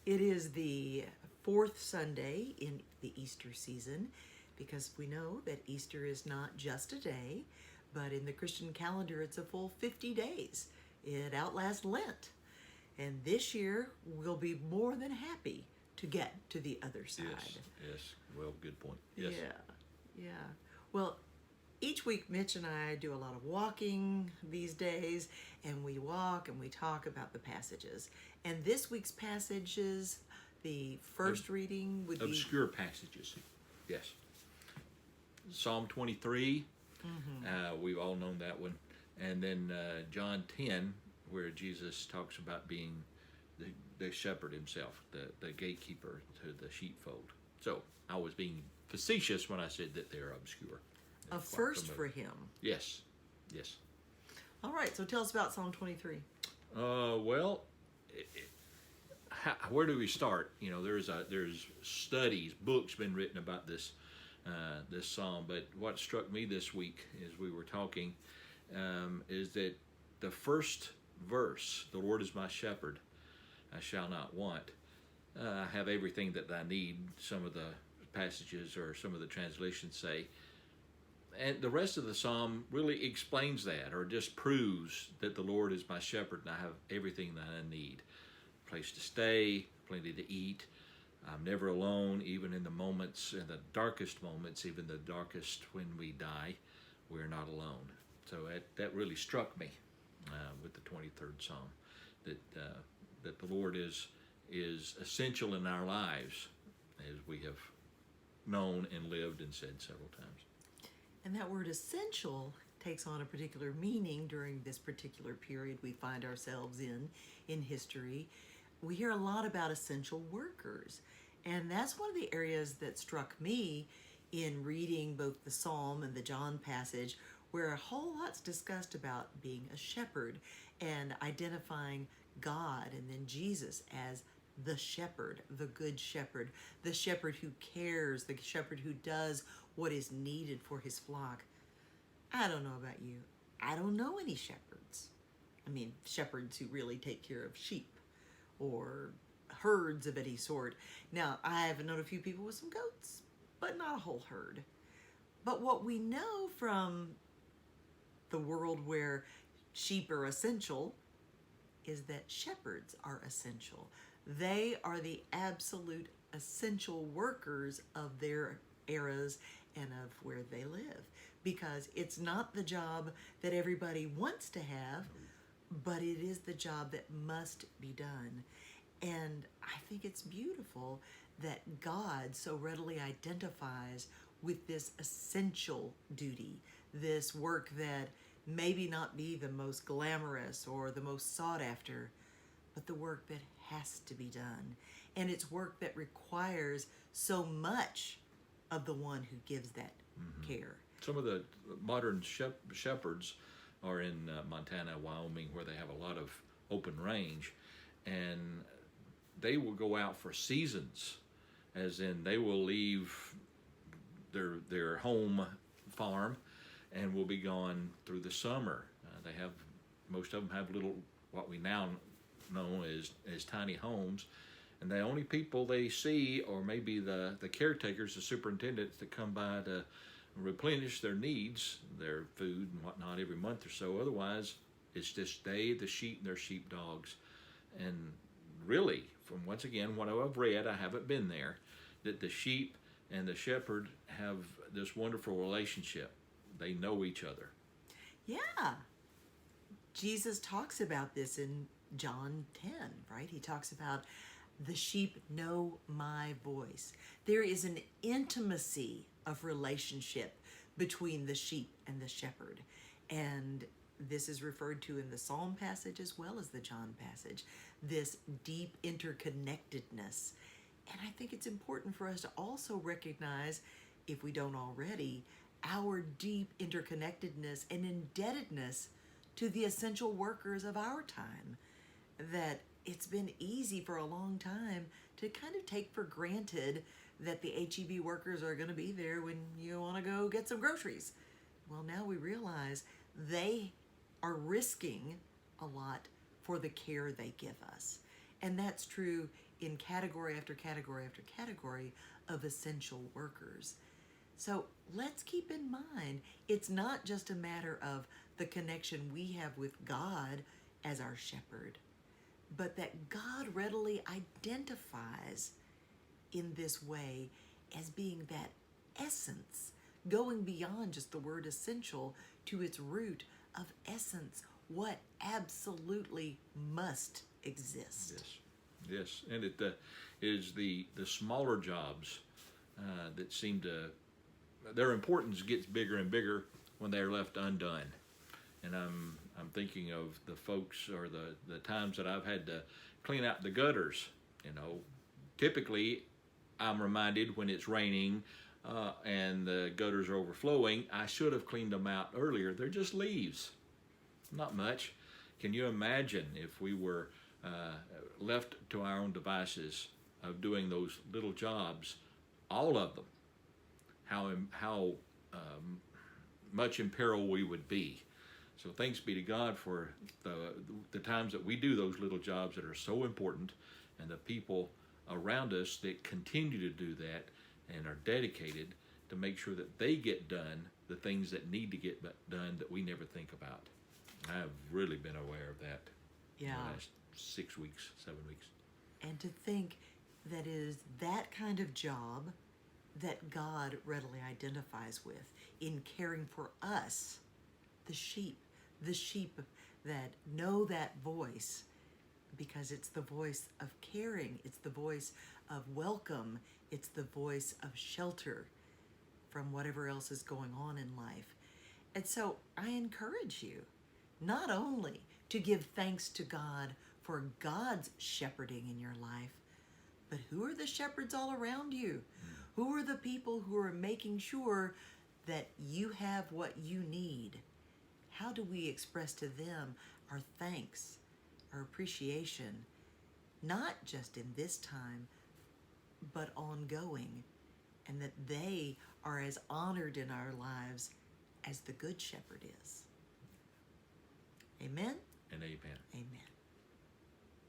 It is the fourth Sunday in the Easter season, because we know that Easter is not just a day, but in the Christian calendar it's a full 50 days. It outlasts Lent. And this year we'll be more than happy to get to the other side. Yes. Well, good point. Yes. Yeah. Well, each week Mitch and I do a lot of walking these days, and we walk and we talk about the passages. And this week's passages, the first reading would be Obscure passages. Yes. Psalm 23. We've all known that one. And then John 10, where Jesus talks about being the shepherd himself, the gatekeeper to the sheepfold. So I was being facetious when I said that they're obscure. a first for him. Yes. All right, so tell us about Psalm 23. Well, where do we start? You know, there's studies, books been written about this psalm. But what struck me this week as we were talking is that the first verse, "The Lord is my shepherd, I shall not want." I have everything that I need. Some of the passages or some of the translations say. And the rest of the psalm really explains that, or just proves that the Lord is my shepherd and I have everything that I need. Place to stay, plenty to eat. I'm never alone, even in the moments, in the darkest moments, even the darkest when we die, we're not alone. So that really struck me with the 23rd Psalm, that the Lord is essential in our lives, as we have known and lived and said several times. And that word essential takes on a particular meaning during this particular period we find ourselves in history. We hear a lot about essential workers, and that's one of the areas that struck me in reading both the Psalm and the John passage, where a whole lot's discussed about being a shepherd and identifying God and then Jesus as the shepherd, the good shepherd, the shepherd who cares, the shepherd who does what is needed for his flock. I don't know about you. I don't know any shepherds. I mean, shepherds who really take care of sheep or herds of any sort. Now, I have known a few people with some goats, but not a whole herd. But what we know from the world where sheep are essential is that shepherds are essential. They are the absolute essential workers of their eras and of where they live, because it's not the job that everybody wants to have, but it is the job that must be done. And I think it's beautiful that God so readily identifies with this essential duty, this work that maybe not be the most glamorous or the most sought after, but the work that has to be done. And it's work that requires so much of the one who gives that care. Some of the modern shepherds are in Montana, Wyoming, where they have a lot of open range, and they will go out for seasons, as in they will leave their home farm and will be gone through the summer. Most of them have little, what we now know as tiny homes, and the only people they see, or maybe the caretakers, the superintendents that come by to replenish their needs, their food and whatnot every month or so. Otherwise, it's just they, the sheep, and their sheepdogs. And really, from once again what I've read, I haven't been there, that the sheep and the shepherd have this wonderful relationship. They know each other. Yeah. Jesus talks about this in John 10, right? He talks about the sheep know my voice. There is an intimacy of relationship between the sheep and the shepherd. And this is referred to in the Psalm passage as well as the John passage, this deep interconnectedness. And I think it's important for us to also recognize, if we don't already, our deep interconnectedness and indebtedness to the essential workers of our time. That it's been easy for a long time to kind of take for granted that the HEB workers are going to be there when you want to go get some groceries. Well, now we realize they are risking a lot for the care they give us. And that's true in category after category after category of essential workers. So let's keep in mind, it's not just a matter of the connection we have with God as our shepherd, but that God readily identifies in this way as being that essence, going beyond just the word essential to its root of essence, what absolutely must exist. Yes, yes, and it is the smaller jobs that seem to, their importance gets bigger and bigger when they are left undone. And I'm thinking of the folks or the times that I've had to clean out the gutters. You know, typically I'm reminded when it's raining and the gutters are overflowing, I should have cleaned them out earlier. They're just leaves, not much. Can you imagine if we were left to our own devices of doing those little jobs, all of them, how much in peril we would be. So thanks be to God for the times that we do those little jobs that are so important, and the people around us that continue to do that and are dedicated to make sure that they get done the things that need to get done that we never think about. I've really been aware of that in the last 6 weeks, 7 weeks. And to think that it is that kind of job that God readily identifies with in caring for us, the sheep that know that voice, because it's the voice of caring, it's the voice of welcome, it's the voice of shelter from whatever else is going on in life. And so I encourage you not only to give thanks to God for God's shepherding in your life, but who are the shepherds all around you? Who are the people who are making sure that you have what you need? How do we express to them our thanks, our appreciation, not just in this time, but ongoing, and that they are as honored in our lives as the Good Shepherd is? Amen? And amen. Amen.